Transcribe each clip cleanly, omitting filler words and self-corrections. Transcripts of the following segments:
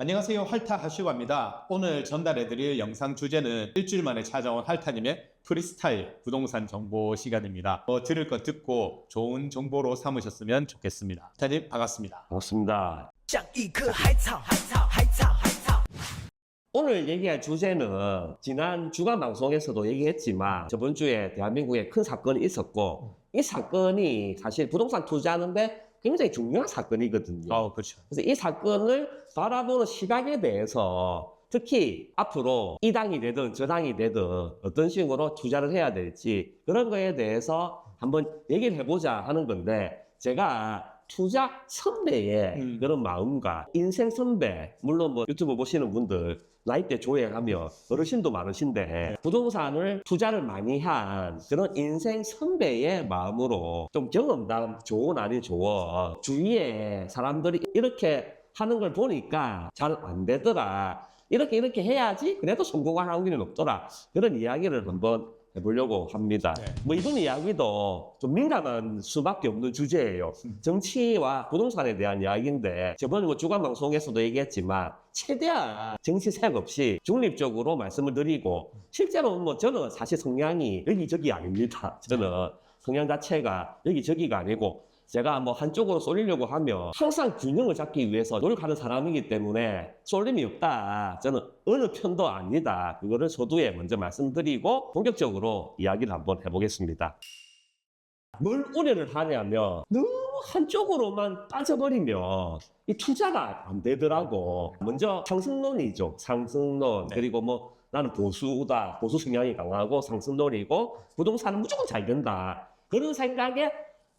안녕하세요. 할타 하슈가입니다. 오늘 전달해드릴 영상 주제는 일주일 만에 찾아온 할타님의 프리스타일 부동산 정보 시간입니다. 들을 거 듣고 좋은 정보로 삼으셨으면 좋겠습니다. 할타님 반갑습니다. 반갑습니다. 오늘 얘기할 주제는 지난 주간 방송에서도 얘기했지만 저번 주에 대한민국에 큰 사건이 있었고 이 사건이 사실 부동산 투자하는데 굉장히 중요한 사건이거든요. 그렇죠. 그래서 이 사건을 바라보는 시각에 대해서 특히 앞으로 이 당이 되든 저 당이 되든 어떤 식으로 투자를 해야 될지 그런 거에 대해서 한번 얘기를 해보자 하는 건데 제가 투자 선배의 그런 마음과 인생 선배, 물론 뭐 유튜브 보시는 분들 나이대 조회하며 어르신도 많으신데 부동산을 투자를 많이 한 그런 인생 선배의 마음으로 좀 경험담 조언 아닌 조언, 주위에 사람들이 이렇게 하는 걸 보니까 잘 안 되더라, 이렇게 해야지 그래도 성공할 확률이 높더라, 그런 이야기를 한번 해보려고 합니다. 뭐 이번 이야기도 좀 민감한 수밖에 없는 주제예요. 정치와 부동산에 대한 이야기인데 저번 주간 방송에서도 얘기했지만 최대한 정치색 없이 중립적으로 말씀을 드리고, 실제로 뭐 저는 사실 성향이 여기저기 아닙니다. 저는 성향 자체가 여기저기가 아니고 제가 뭐 한쪽으로 쏠리려고 하면 항상 균형을 잡기 위해서 노력하는 사람이기 때문에 쏠림이 없다, 저는 어느 편도 아니다, 그거를 서두에 먼저 말씀드리고 본격적으로 이야기를 한번 해보겠습니다. 뭘 우려를 하냐면 너무 한쪽으로만 빠져버리면 이 투자가 안 되더라고. 먼저 상승론이죠. 상승론. 그리고 뭐 나는 보수다, 보수 성향이 강하고 상승론이고 부동산은 무조건 잘 된다, 그런 생각에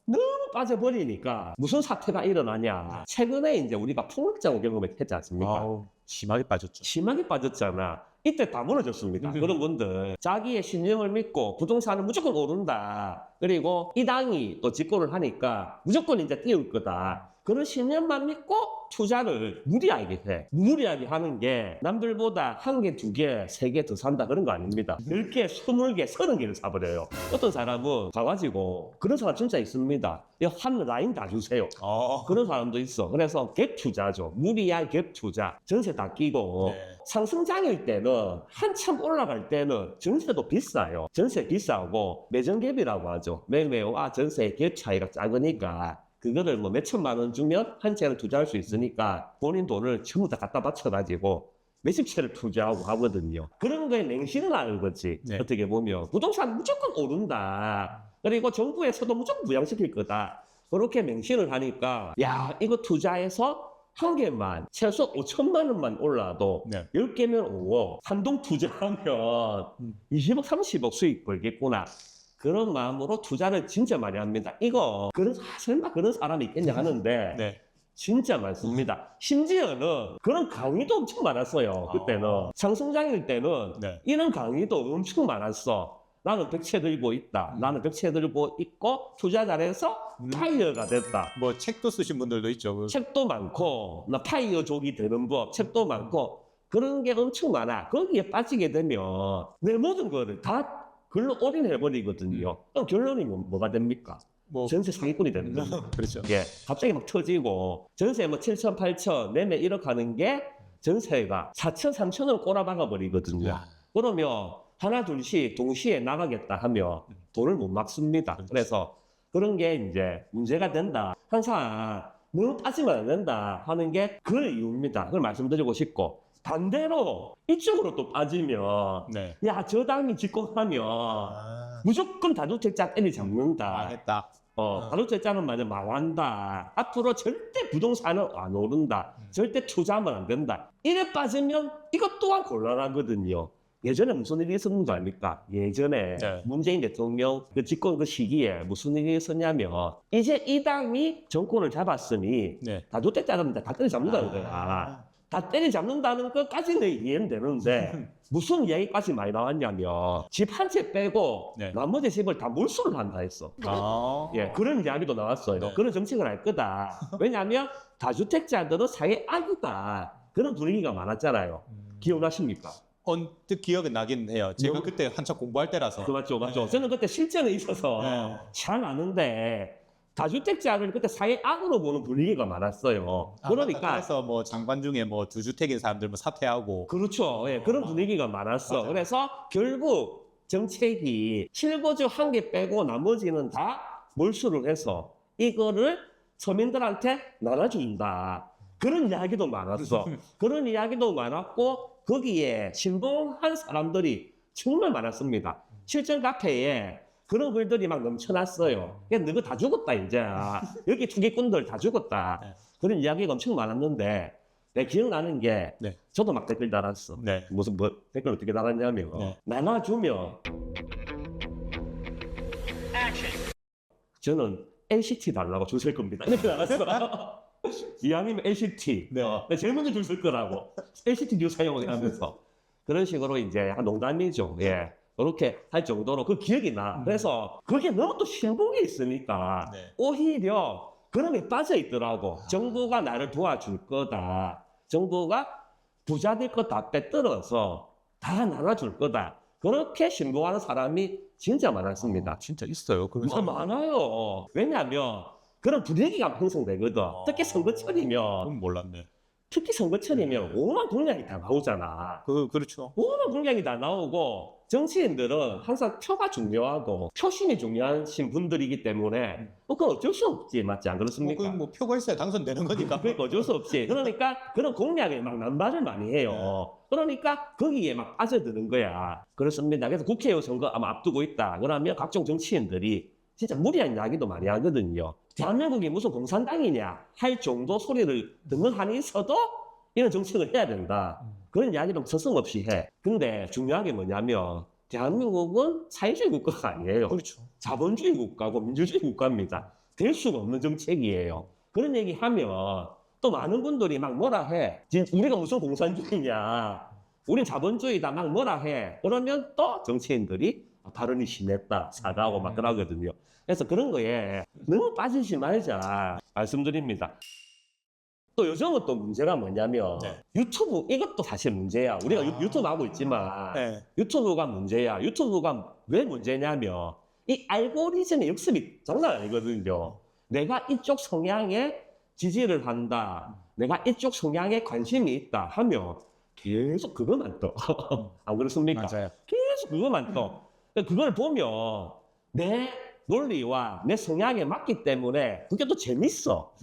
너무 빠져버리니까 무슨 사태가 일어나냐. 최근에 이제 우리가 폭락장을 경험했지 않습니까? 심하게 빠졌죠. 심하게 빠졌잖아. 이때 다 무너졌습니다. 그런 분들 자기의 신념을 믿고 부동산은 무조건 오른다, 그리고 이 당이 또 집권을 하니까 무조건 이제 띄울 거다, 그런 신념만 믿고 투자를 무리하게 해. 무리하게 하는 게 남들보다 한 개, 두 개, 세 개 더 산다 그런 거 아닙니다. 10개, 20개, 30개를 사버려요. 어떤 사람은 가가지고, 그런 사람 진짜 있습니다. 한 라인 다 주세요. 그런 사람도 있어. 그래서 갭 투자죠. 무리한 갭 투자. 전세 다 끼고. 상승장일 때는, 한참 올라갈 때는 전세도 비싸요. 전세 비싸고 매정갭이라고 하죠. 매매와 전세의 갭 차이가 작으니까 그거를 뭐 몇천만 원 주면 한 채를 투자할 수 있으니까 본인 돈을 전부 다 갖다 바쳐가지고 몇십 채를 투자하고 하거든요. 그런 거에 맹신을 하는 거지. 어떻게 보면 부동산 무조건 오른다, 그리고 정부에서도 무조건 부양시킬 거다, 그렇게 맹신을 하니까 야, 이거 투자해서 한 개만 최소 5천만 원만 올라도 10개면 5억, 한동 투자하면 20억 30억 수익 벌겠구나, 그런 마음으로 투자를 진짜 많이 합니다. 이거 설마 그런 사람이 있겠냐 하는데 진짜 많습니다. 심지어는 그런 강의도 엄청 많았어요. 그때는 상승장일 때는 이런 강의도 엄청 많았어. 나는 100채 들고 있다, 나는 100채 들고 있고 투자 잘해서 파이어가 됐다. 뭐 책도 쓰신 분들도 있죠. 책도 많고, 나 파이어족이 되는 법 책도 많고, 그런 게 엄청 많아. 거기에 빠지게 되면 내 모든 거를 다 글로 올인해버리거든요. 그럼 결론이 뭐가 됩니까? 전세 사기꾼이 되는 거죠. 그렇죠. 갑자기 막 터지고, 전세 뭐 7천, 8천, 매매 1억 하는 게 전세가 4천, 3천을 꼬라박아 버리거든요. 그러면 하나, 둘씩 동시에 나가겠다 하면 돈을 못 막습니다. 그래서 그런 게 이제 문제가 된다. 항상 너무 빠지면 안 된다 하는 게 그 이유입니다. 그걸 말씀드리고 싶고, 반대로 이쪽으로 또 빠지면 야, 저 당이 집권하면 무조건 다주택자 때리 잡는다. 망했다. 다주택자는 맞아 망한다. 앞으로 절대 부동산은 안 오른다. 절대 투자하면 안 된다. 이래 빠지면 이것 또한 곤란하거든요. 예전에 무슨 일이 있었는 거 아닙니까? 예전에 문재인 대통령 그 집권 그 시기에 무슨 일이 있었냐면, 이제 이 당이 정권을 잡았으니 다주택자는 다 때려잡는다는 거야. 다 때려잡는다는 것까지는 이해는 되는데 무슨 이야기까지 많이 나왔냐면 집 한 채 빼고 나머지 집을 다 몰수를 한다 했어. 그런 이야기도 나왔어요. 그런 정책을 할 거다. 왜냐하면 다주택자들은 사회 악이다, 그런 분위기가 많았잖아요. 기억나십니까? 언뜻 기억은 나긴 해요. 제가 그때 한참 공부할 때라서. 맞죠. 저는 그때 실전에 있어서 잘 아는데, 다주택자를 그때 사회 악으로 보는 분위기가 많았어요. 그러니까 그래서 뭐 장관 중에 뭐 두 주택인 사람들 뭐 사퇴하고 그렇죠. 예, 그런 분위기가 많았어. 맞아요. 그래서 결국 정책이 실거주 한 개 빼고 나머지는 다 몰수를 해서 이거를 서민들한테 나눠준다. 그런 이야기도 많았어. 그런 이야기도 많았고 거기에 신봉한 사람들이 정말 많았습니다. 실전 카페에 그런 글들이 막 넘쳐났어요. 그냥 너가 다 죽었다 이제. 여기 투기꾼들 다 죽었다. 네. 그런 이야기가 엄청 많았는데 내 기억나는 게 네. 저도 막 댓글 달았어. 네. 무슨 뭐 댓글 어떻게 달았냐면 네. 나눠주면 저는 LCT 달라고 줄 설 겁니다. 이렇게 달았어. 이왕이면 LCT. 네. 제일 먼저 줄 설 거라고. LCT 뉴 사용을 하면서 그런 식으로 이제 약간 농담이죠. 예. 그렇게 할 정도로 그 기억이 나. 그래서 그게 너무 또 신봉이 있으니까 네. 오히려 그런 게 빠져 있더라고. 정부가 나를 도와줄 거다. 정부가 부자들 거 다 빼들어서 다 나눠줄 거다. 그렇게 신봉하는 사람이 진짜 많았습니다. 진짜 있어요. 그런 뭐 많아요. 왜냐하면 그런 분위기가 형성되거든. 특히 선거철이면 그건 몰랐네. 오만 공약이 다 나오잖아. 그렇죠. 오만 공약이 다 나오고 정치인들은 항상 표가 중요하고 표심이 중요하신 분들이기 때문에 그건 어쩔 수 없지. 맞지 않 그렇습니까? 뭐 표가 있어야 당선되는 거니까. 그러니까 어쩔 수 없지. 그러니까 그런 공약에 막 난발을 많이 해요. 그러니까 거기에 막 빠져드는 거야. 그렇습니다. 그래서 국회의원 선거 아마 앞두고 있다. 그러면 각종 정치인들이 진짜 무리한 이야기도 많이 하거든요. 대한민국이 무슨 공산당이냐 할 정도 소리를 듣는 한이 있어도 이런 정책을 해야 된다. 그런 이야기도 서슴없이 해. 근데 중요한 게 뭐냐면 대한민국은 사회주의 국가가 아니에요. 그렇죠. 자본주의 국가고 민주주의 국가입니다. 될 수가 없는 정책이에요. 그런 얘기 하면 또 많은 분들이 막 뭐라 해. 우리가 무슨 공산주의냐. 우린 자본주의다. 막 뭐라 해. 그러면 또 정치인들이 발언이 심했다. 사과하고 막 그러거든요. 그래서 그런 거에 너무 빠지지 말자 말씀드립니다. 또 요즘은 또 문제가 뭐냐면 네. 유튜브 이것도 사실 문제야. 우리가 유튜브 하고 있지만 네. 유튜브가 문제야. 유튜브가 왜 문제냐면 이 알고리즘의 역습이 장난 아니거든요. 내가 이쪽 성향에 지지를 한다. 내가 이쪽 성향에 관심이 있다 하면 계속 그것만 떠. 안 그렇습니까? 맞아요. 계속 그것만 떠. 그걸 보면 내 논리와 내 성향에 맞기 때문에 그게 또 재밌어.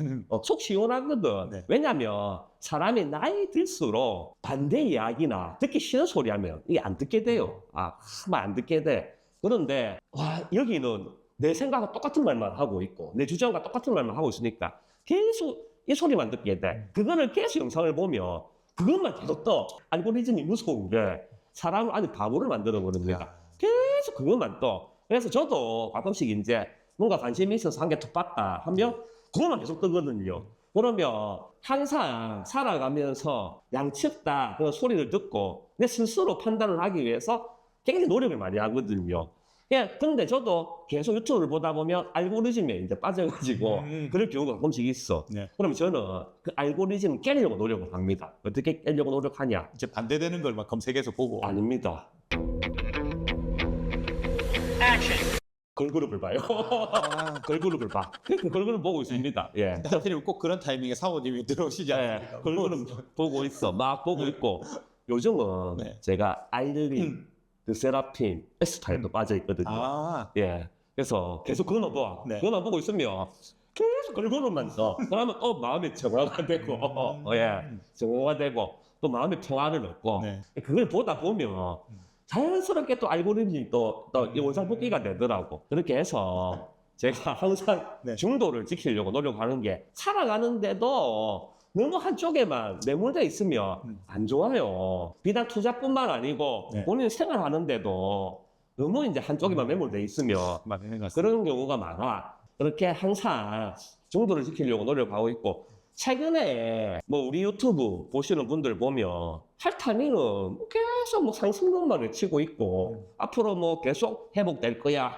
속 시원하거든. 네. 왜냐면 사람이 나이 들수록 반대 이야기나 듣기 싫은 소리 하면 이게 안 듣게 돼요. 정말 안 듣게 돼. 그런데 와 여기는 내 생각과 똑같은 말만 하고 있고 내 주장과 똑같은 말만 하고 있으니까 계속 이 소리만 듣게 돼. 그거를 계속 영상을 보면 그것만 계속 떠. 알고리즘이 무서운 게 사람을 아주 바보를 만드는 겁니다. 계속 그것만 떠. 그래서 저도 가끔씩 이제 뭔가 관심이 있어서 한 개 툭 봤다 하면 그것만 계속 뜨거든요. 그러면 항상 살아가면서 양측 다 그런 소리를 듣고 내 스스로 판단을 하기 위해서 굉장히 노력을 많이 하거든요. 근데 저도 계속 유튜브를 보다 보면 알고리즘에 이제 빠져가지고 그럴 경우가 가끔씩 있어. 네. 그럼 저는 그 알고리즘을 깨려고 노력을 합니다. 어떻게 깨려고 노력하냐? 이제 반대되는 걸 막 검색해서 보고. 아닙니다. 걸그룹을 봐요. 걸그룹을 봐. 그 걸그룹 보고 있습니다. 예. 하필이면 꼭 그런 타이밍에 사모님이 들어오시지 예. 않습니까? 걸그룹 보고 있어. 막 보고 있고. 요즘은 네. 제가 아이들이 르세라핌 S타일도 빠져 있거든요. 예. 그래서 계속 그거만 봐. 네. 그거만 보고 있으면 계속 걸그룹만 써. 그러면 마음의 정화가 되고, 예. 정화가 되고, 또 마음의 평화를 얻고, 네. 그걸 보다 보면 자연스럽게 또 알고리즘이 또 원상복귀가 되더라고. 그렇게 해서 제가 항상 네. 중도를 지키려고 노력하는 게 살아가는데도 너무 한쪽에만 매몰돼 있으면 안 좋아요. 비단 투자뿐만 아니고 네. 본인 생활하는데도 너무 이제 한쪽에만 매몰돼 있으면 맞는 것 같습니다. 그런 경우가 많아. 그렇게 항상 중도를 지키려고 노력하고 있고 최근에 뭐 우리 유튜브 보시는 분들 보면 할타니는 계속 뭐 상승론만 외치고 있고 앞으로 뭐 계속 회복될 거야,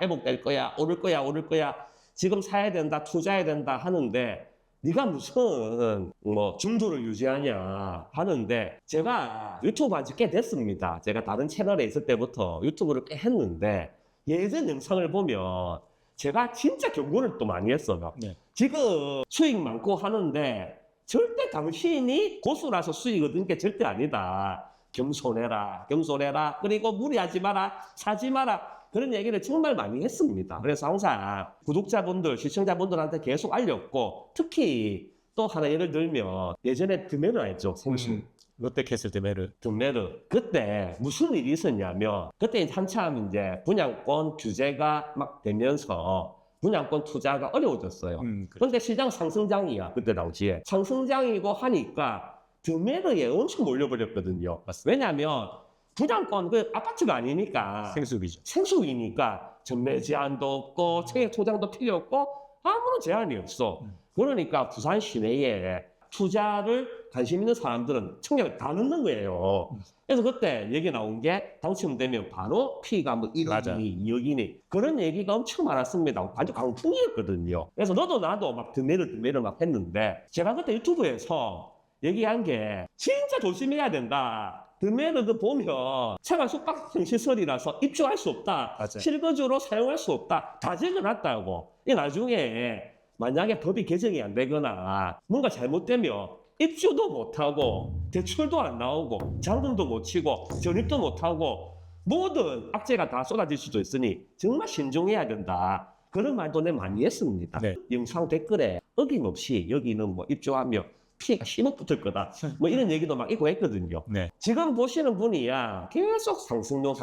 오를 거야, 지금 사야 된다, 투자해야 된다 하는데 네가 무슨 뭐 중도를 유지하냐 하는데 제가 유튜브 한 지 꽤 됐습니다. 제가 다른 채널에 있을 때부터 유튜브를 꽤 했는데 예전 영상을 보면 제가 진짜 경고를 또 많이 했어요. 네. 지금 수익 많고 하는데 절대 당신이 고수라서 수익 얻은 게 절대 아니다. 겸손해라, 겸손해라. 그리고 무리하지 마라, 사지 마라. 그런 얘기를 정말 많이 했습니다. 그래서 항상 구독자분들, 시청자분들한테 계속 알렸고, 특히 또 하나 예를 들면 예전에 드메르 알죠? 생수. 롯데캐슬 드메르. 드메르. 그때 무슨 일이 있었냐면 그때 한참 이제 분양권 규제가 막 되면서 분양권 투자가 어려워졌어요. 그래. 그런데 시장 상승장이야. 그때 당시에. 상승장이고 하니까 드메르에 엄청 몰려버렸거든요. 왜냐하면 분양권 그 아파트가 아니니까 생수비죠. 생수이니까 전매 제한도 없고 청약 토장도 필요 없고 아무런 제한이 없어. 그러니까 부산 시내에 투자를 관심 있는 사람들은 청약을 다 넣는 거예요. 그래서 그때 얘기 나온 게 당첨되면 바로 피가 뭐 1억이니 2억이니 그런 얘기가 엄청 많았습니다. 아주 강풍이었거든요. 그래서 너도 나도 막 드메르 막 했는데 제가 그때 유튜브에서 얘기한 게 진짜 조심해야 된다. 드메르 그 보면 생활 숙박형 시설이라서 입주할 수 없다. 맞아요. 실거주로 사용할 수 없다. 다 적어놨다고. 이 나중에 만약에 법이 개정이 안 되거나 뭔가 잘못되면 입주도 못하고 대출도 안 나오고 잔금도 못 치고 전입도 못하고 모든 악재가 다 쏟아질 수도 있으니 정말 신중해야 된다. 그런 말도 내가 많이 했습니다. 네. 영상 댓글에 어김없이 여기는 뭐 입주하면 피해가 10억 붙을 거다. 뭐 이런 얘기도 막 있고 했거든요. 네. 지금 보시는 분이야 계속 상승로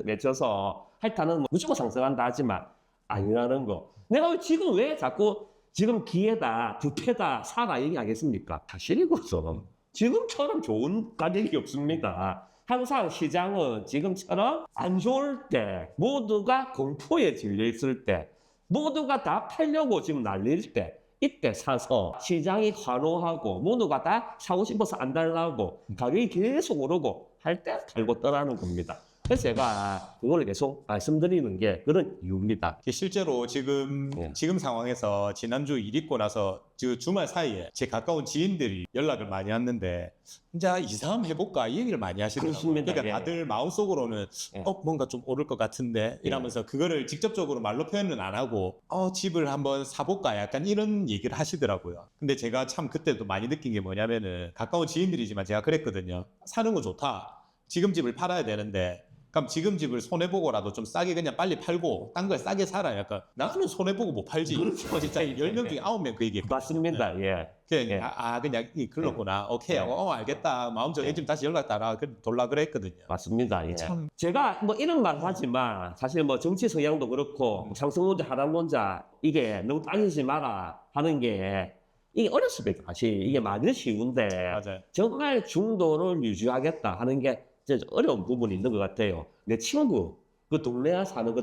외쳐서 하여튼은 뭐 무조건 상승한다 하지만 아니라는 거. 내가 지금 왜 자꾸 지금 기회다, 부패다, 사라 얘기하겠습니까? 사실이거든. 지금처럼 좋은 가격이 없습니다. 항상 시장은 지금처럼 안 좋을 때, 모두가 공포에 질려 있을 때, 모두가 다 팔려고 지금 난릴 때, 이때 사서 시장이 환호하고 모두가 다 사고 싶어서 안 달라고 가격이 계속 오르고 할 때 팔고 떠나는 겁니다. 그래서 제가 그걸 계속 말씀드리는 게 그런 이유입니다. 실제로 지금 네. 지금 상황에서 지난주 일 있고 나서 주말 사이에 제 가까운 지인들이 연락을 많이 왔는데 이제 이사 한번 해볼까 이 얘기를 많이 하시더라고요. 그렇습니다. 그러니까 예. 다들 마음속으로는 예. 뭔가 좀 오를 것 같은데 이러면서 그거를 직접적으로 말로 표현은 안 하고 집을 한번 사볼까 약간 이런 얘기를 하시더라고요. 근데 제가 참 그때도 많이 느낀 게 뭐냐면은 가까운 지인들이지만 제가 그랬거든요. 사는 거 좋다. 지금 집을 팔아야 되는데 그럼 지금 집을 손해보고라도 좀 싸게 그냥 빨리 팔고 딴 걸 싸게 사라. 약간 나는 손해보고 못 팔지. 그렇죠. 진짜 10명 중에 9명 그 얘기. 맞습니다. 예. 그냥 예. 그냥 그렇구나. 오케이. 예. 알겠다. 마음 정해지면 다시 연락 따라. 돌라 그랬거든요. 맞습니다. 예. 참. 제가 뭐 이런 말 하지만 사실 뭐 정치 성향도 그렇고 상승론자 하락론자 이게 너무 따지지 마라 하는 게 이게 어렵습니다. 사실 이게 많이 쉬운데 맞아요. 정말 중도를 유지하겠다 하는 게 진짜 어려운 부분이 있는 것 같아요. 내 친구 그 동네에 사는 거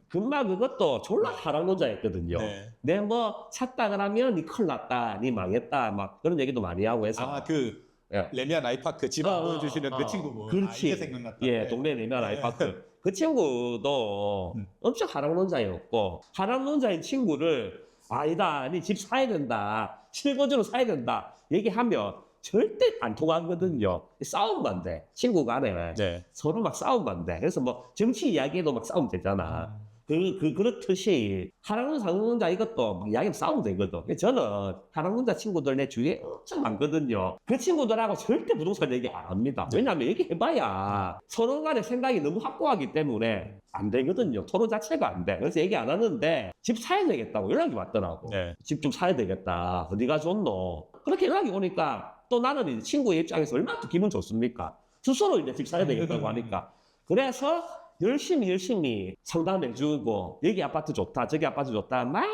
금방 그것도 졸라 하락론자였거든요. 네. 내 뭐 샀다 그러면 니 큰일 났다, 니 망했다 막 그런 얘기도 많이 하고 해서 예. 레미안 아이파크 집 보여주시는 그 친구 뭐. 그렇지. 이게 생각났다. 예, 네. 동네 레미안 아이파크. 그 친구도 엄청 하락론자였고 하락론자인 친구를 아니다, 니 집 사야 된다, 실거주로 사야 된다 얘기하면 절대 안 통하거든요. 싸움만 돼. 친구 간에 네. 서로 막 싸움만 돼. 그래서 뭐 정치 이야기도 막 싸움 되잖아. 그렇듯이 하락론 상론자 이것도 막 이야기하면 싸움 되거든. 그래서 저는 하락론자 친구들 내 주위에 엄청 많거든요. 그 친구들하고 절대 부동산 얘기 안 합니다. 왜냐하면 얘기해봐야 서로 간의 생각이 너무 확고하기 때문에 안 되거든요. 토론 자체가 안 돼. 그래서 얘기 안 하는데 집 사야 되겠다고 연락이 왔더라고. 네. 집 좀 사야 되겠다. 어디가 좋노? 그렇게 연락이 오니까 또 나는 이제 친구의 입장에서 얼마나 또 기분 좋습니까? 스스로 이제 집 사야 되겠다고 하니까. 그래서 열심히 상담해주고 여기 아파트 좋다 저기 아파트 좋다 막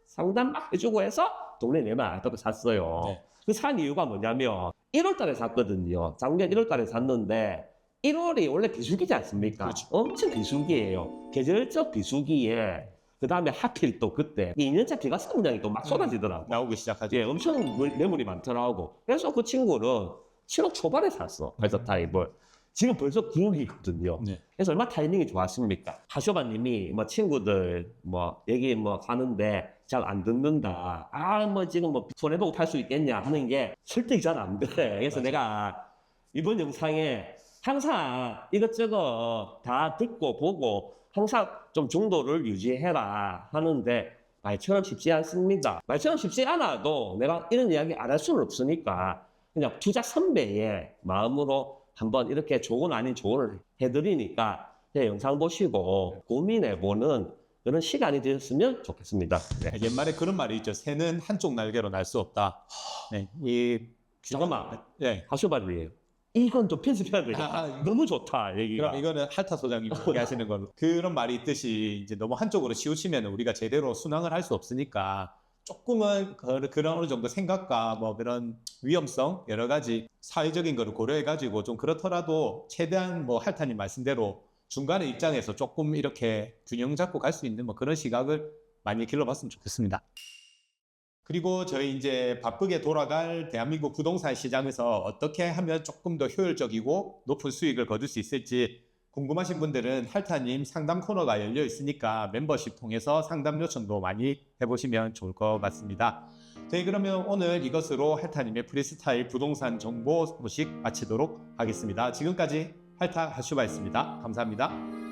상담 막 해주고 해서 동네 내만 아파트 샀어요. 네. 그 산 이유가 뭐냐면 1월 달에 샀거든요. 작년 1월 달에 샀는데 1월이 원래 비수기지 않습니까? 그렇죠. 엄청 비수기예요. 계절적 비수기에 그 다음에 하필 또 그때 2년차 비과세 문장이 또 막 쏟아지더라고. 나오기 시작하죠. 예, 엄청 매물이 많더라고. 그래서 그 친구는 7억 초반에 샀어. 그래서 타입을. 지금 벌써 9억이거든요. 네. 그래서 얼마나 타이밍이 좋았습니까? 하쇼바님이 뭐 친구들 뭐 얘기 뭐 가는데 잘 안 듣는다. 뭐 지금 뭐 손해보고 팔 수 있겠냐 하는 게 설득이 잘 안 돼. 그래서 맞아. 내가 이번 영상에 항상 이것저것 다 듣고 보고 항상 좀 중도를 유지해라 하는데 말처럼 쉽지 않습니다. 말처럼 쉽지 않아도 내가 이런 이야기 안 할 수는 없으니까 그냥 투자 선배의 마음으로 한번 이렇게 조언 아닌 조언을 해드리니까 제 영상 보시고 고민해보는 그런 시간이 되었으면 좋겠습니다. 네. 옛말에 그런 말이 있죠. 새는 한쪽 날개로 날 수 없다. 네, 잠깐만, 네. 하쇼바리예요. 이건 좀 편집해야 돼요. 너무 좋다 얘기가. 그럼 이거는 할타 소장님 얘기하시는 걸로. 그런 말이 있듯이 이제 너무 한쪽으로 치우치면 우리가 제대로 순항을 할 수 없으니까 조금은 그런 어느 정도 생각과 뭐 그런 위험성 여러 가지 사회적인 거를 고려해 가지고 좀 그렇더라도 최대한 뭐 할타님 말씀대로 중간의 입장에서 조금 이렇게 균형 잡고 갈 수 있는 뭐 그런 시각을 많이 길러봤으면 좋겠습니다. 그리고 저희 이제 바쁘게 돌아갈 대한민국 부동산 시장에서 어떻게 하면 조금 더 효율적이고 높은 수익을 거둘 수 있을지 궁금하신 분들은 할타님 상담 코너가 열려 있으니까 멤버십 통해서 상담 요청도 많이 해보시면 좋을 것 같습니다. 저희 그러면 오늘 이것으로 할타님의 프리스타일 부동산 정보 소식 마치도록 하겠습니다. 지금까지 할타 하슈바였습니다. 감사합니다.